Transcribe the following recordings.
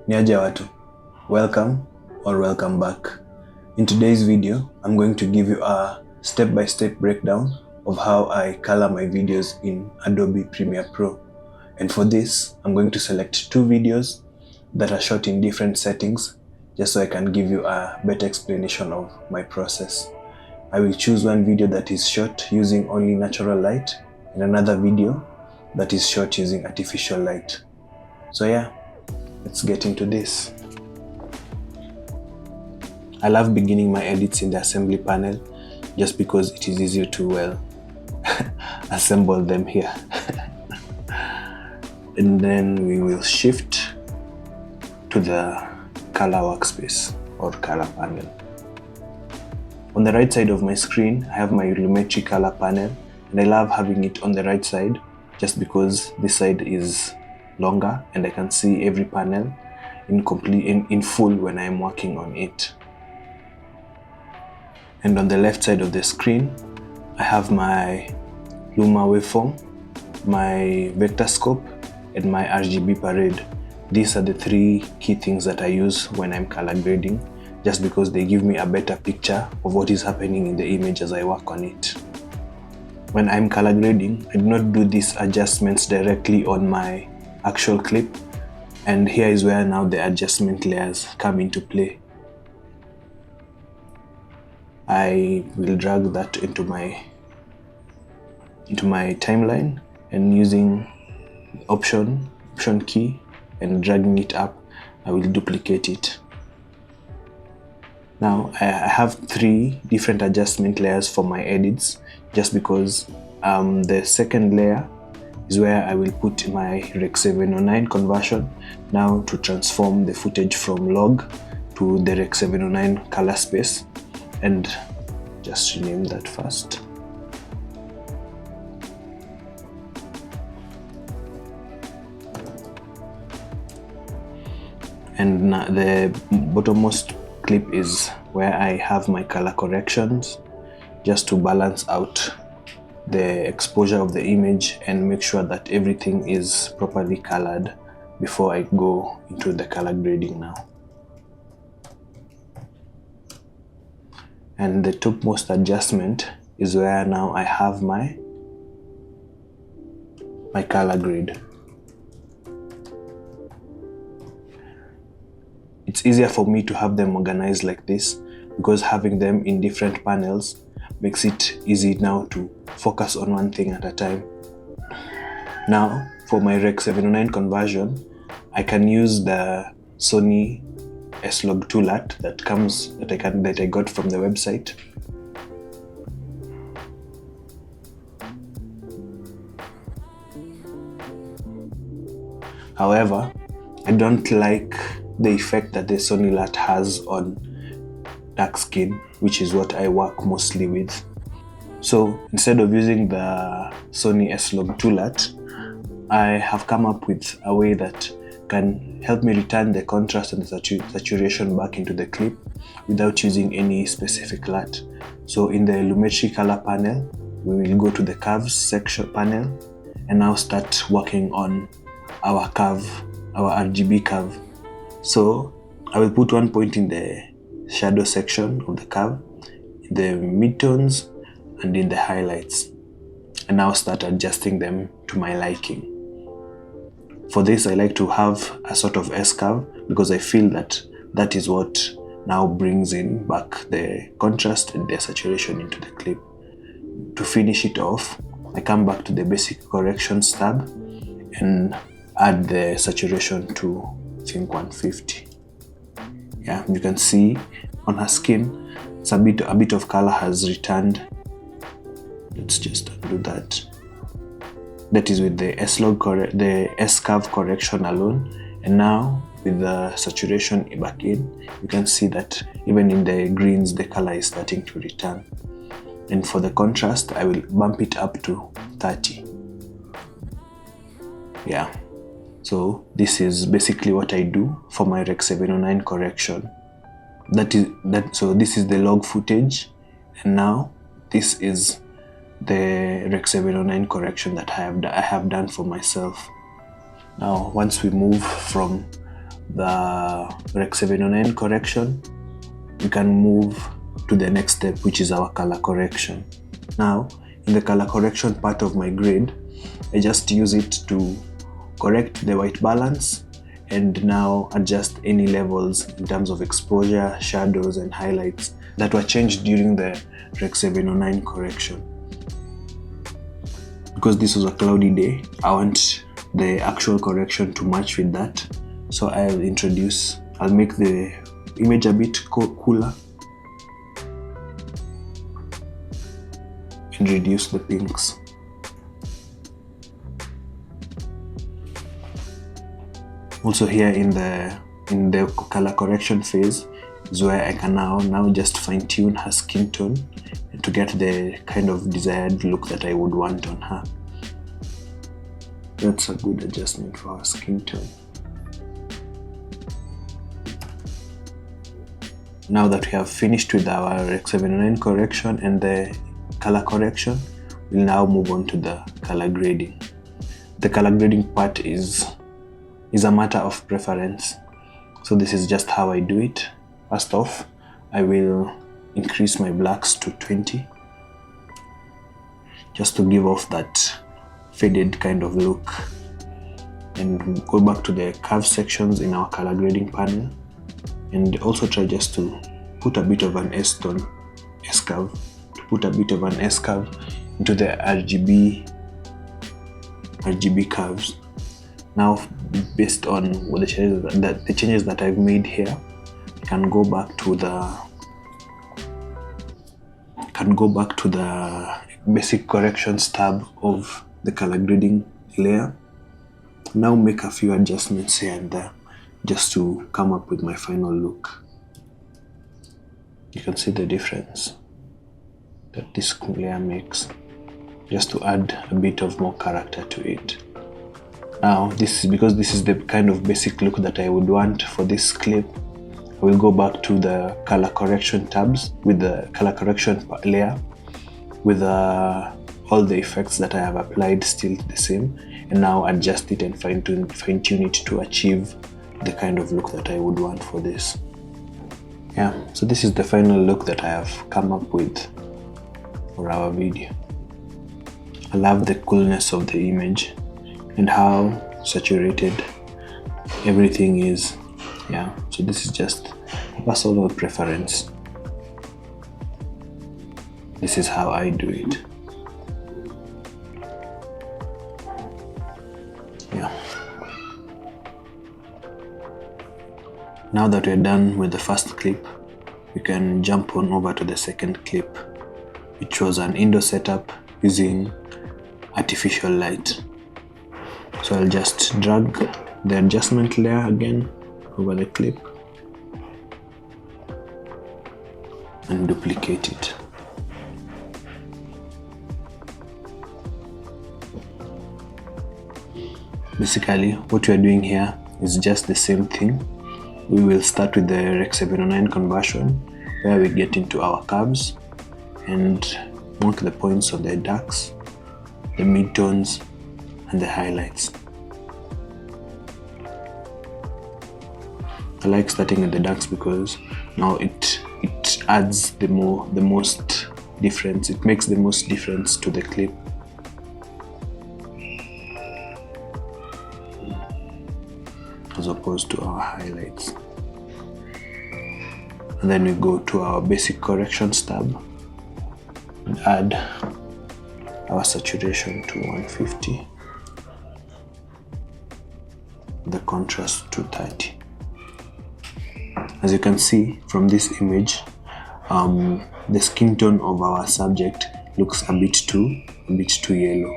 Niaje watu, welcome or welcome back. In today's video, I'm going to give you a step-by-step breakdown of how I color my videos in Adobe Premiere Pro. And for this, I'm going to select two videos that are shot in different settings, just so I can give you a better explanation of my process. I will choose one video that is shot using only natural light and another video that is shot using artificial light. So yeah, let's get into this. I love beginning my edits in the assembly panel just because it is easier to assemble them here. And then we will shift to the color workspace or color panel. On the right side of my screen, I have my Lumetri color panel, and I love having it on the right side just because this side is longer and I can see every panel in full when I am working on it. And on the left side of the screen, I have my Luma waveform, my vector scope, and my RGB parade. These are the three key things that I use when I'm color grading, just because they give me a better picture of what is happening in the image as I work on it. When I'm color grading, I do not do these adjustments directly on my actual clip, and here is where now the adjustment layers come into play. I will drag that into my timeline, and using option key and dragging it up, I will duplicate it. Now I have three different adjustment layers for my edits, just because the second layer is where I will put my Rec 709 conversion now to transform the footage from log to the Rec 709 color space, and just rename that first. And now the bottommost clip is where I have my color corrections, just to balance out the exposure of the image and make sure that everything is properly colored before I go into the color grading now. And the topmost adjustment is where now I have my color grade. It's easier for me to have them organized like this because having them in different panels makes it easy now to focus on one thing at a time. Now, for my Rec 709 conversion, I can use the Sony S-Log toolart that I got from the website. However, I don't like the effect that the Sony LUT has on dark skin, which is what I work mostly with. So instead of using the Sony S-Log toolart, I have come up with a way that can help me return the contrast and the saturation back into the clip without using any specific LUT. So in the Lumetri color panel, we will go to the curves section panel and now start working on our curve, our RGB curve. So I will put one point in the shadow section of the curve, in the midtones, and in the highlights, and now start adjusting them to my liking. For this, I like to have a sort of S-curve because I feel that that is what now brings in back the contrast and the saturation into the clip. To finish it off, I come back to the basic corrections tab and add the saturation to, I think, 150. Yeah, you can see on her skin, it's a bit of color has returned. Let's just undo that. That is with the S-curve correction alone, and now with the saturation back in, you can see that even in the greens, the color is starting to return. And for the contrast, I will bump it up to 30. Yeah. So this is basically what I do for my Rec 709 correction. So this is the log footage, and now this is the Rec 709 correction that I have done for myself. Now, once we move from the Rec 709 correction, we can move to the next step, which is our color correction. Now, in the color correction part of my grid, I just use it to correct the white balance and now adjust any levels in terms of exposure, shadows, and highlights that were changed during the Rec 709 correction. Because this was a cloudy day, I want the actual correction to match with that. So I'll make the image a bit cooler and reduce the pinks. Also here in the color correction phase is where I can now just fine tune her skin tone to get the kind of desired look that I would want on her. That's a good adjustment for her skin tone. Now that we have finished with our Rec 709 correction and the color correction, we'll now move on to the color grading. The color grading part is a matter of preference. So this is just how I do it. First off, I will increase my blacks to 20 just to give off that faded kind of look, and go back to the curve sections in our color grading panel and also try just to put a bit of an S-curve into the RGB curves. Now, based on what the changes that I've made here, I can go back to the basic corrections tab of the color grading layer. Now make a few adjustments here and there just to come up with my final look. You can see the difference that this layer makes, just to add a bit of more character to it. Now, because this is the kind of basic look that I would want for this clip, I will go back to the color correction tabs with the color correction layer with all the effects that I have applied still the same, and now adjust it and fine tune it to achieve the kind of look that I would want for this. Yeah, so this is the final look that I have come up with for our video. I love the coolness of the image and how saturated everything is. Yeah, so this is just a personal preference. This is how I do it. Yeah. Now that we're done with the first clip, we can jump on over to the second clip, which was an indoor setup using artificial light. So I'll just drag the adjustment layer again over the clip and duplicate it. Basically, what we are doing here is just the same thing. We will start with the Rec 709 conversion, where we get into our curves and mark the points of the darks, the midtones, and the highlights. I like starting with the darks because now it adds the most difference. It makes the most difference to the clip. As opposed to our highlights. And then we go to our basic corrections tab and add our saturation to 150, the contrast to 30. As you can see from this image, the skin tone of our subject looks a bit too yellow.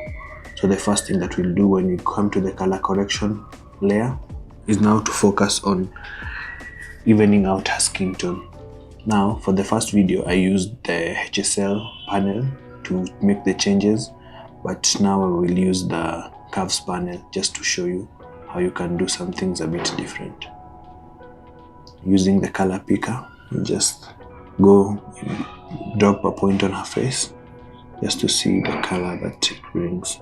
So the first thing that we'll do when we come to the color correction layer is now to focus on evening out her skin tone. Now, for the first video, I used the HSL panel to make the changes, but now I will use the curves panel just to show you how you can do some things a bit different. Using the color picker, you just go and drop a point on her face just to see the color that it brings.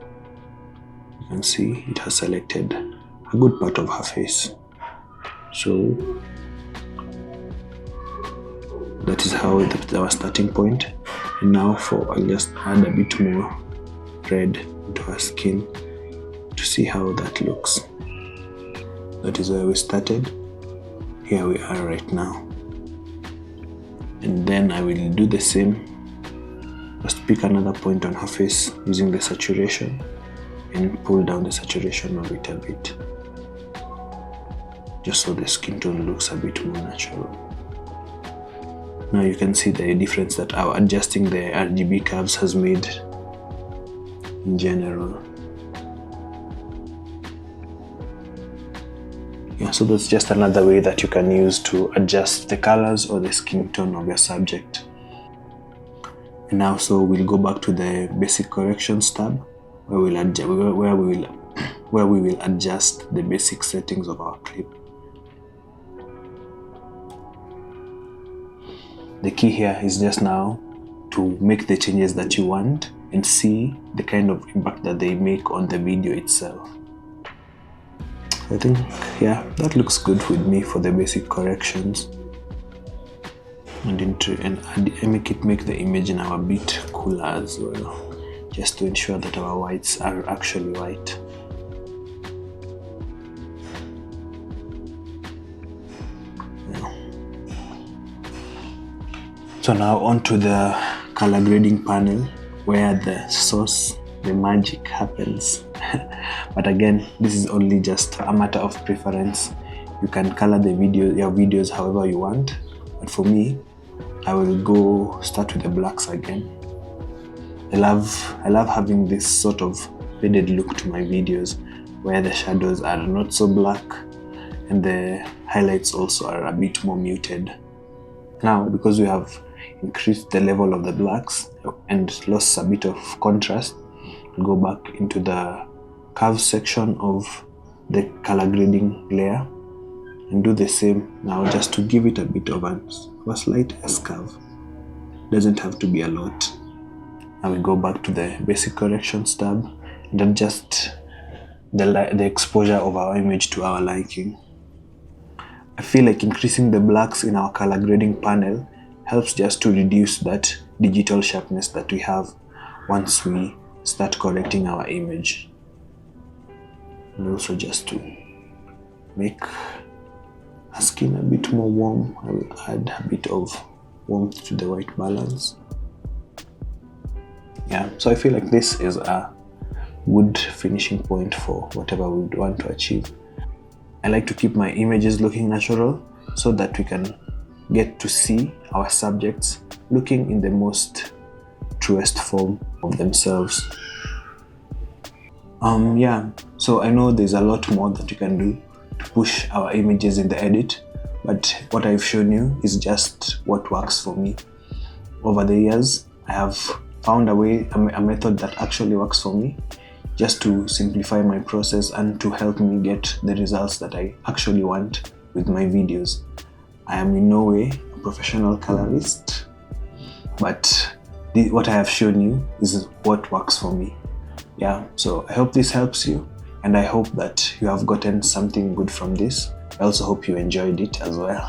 You can see it has selected a good part of her face. So that is how that's our starting point. And now I'll just add a bit more red into her skin to see how that looks. That is where we started. Here we are right now. And then I will do the same. Just pick another point on her face using the saturation and pull down the saturation of it a bit, just so the skin tone looks a bit more natural. Now you can see the difference that our adjusting the RGB curves has made in general. Yeah, so that's just another way that you can use to adjust the colors or the skin tone of your subject. And now, so we'll go back to the basic corrections tab, where we will adjust the basic settings of our clip. The key here is just now to make the changes that you want and see the kind of impact that they make on the video itself. I think, yeah, that looks good with me for the basic corrections. And I make the image now a bit cooler as well, just to ensure that our whites are actually white. Yeah. So now onto the color grading panel, where the source, the magic happens. But again, this is only just a matter of preference. You can color your videos however you want, but for me, I will start with the blacks again. I love having this sort of faded look to my videos, where the shadows are not so black and the highlights also are a bit more muted. Now, because we have increased the level of the blacks and lost a bit of contrast, go back into the curve section of the color grading layer and do the same now, just to give it a bit of a slight S-curve. Doesn't have to be a lot. Now we go back to the basic corrections tab and adjust the exposure of our image to our liking. I feel like increasing the blacks in our color grading panel helps just to reduce that digital sharpness that we have once we start correcting our image. And also, just to make her skin a bit more warm, I will add a bit of warmth to the white balance. Yeah, so I feel like this is a good finishing point for whatever we would want to achieve. I like to keep my images looking natural so that we can get to see our subjects looking in the most truest form of themselves. Yeah, so I know there's a lot more that you can do to push our images in the edit, but what I've shown you is just what works for me. Over the years, I have found a method that actually works for me, just to simplify my process and to help me get the results that I actually want with my videos. I am in no way a professional colorist, but what I have shown you is what works for me. Yeah, so I hope this helps you, and I hope that you have gotten something good from this. I also hope you enjoyed it as well.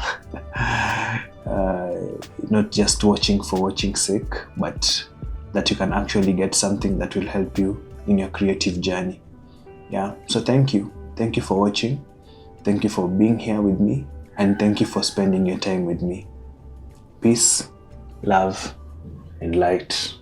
Not just watching for watching's sake, but that you can actually get something that will help you in your creative journey. Yeah, so thank you for watching, thank you for being here with me, and thank you for spending your time with me. Peace, love, and light.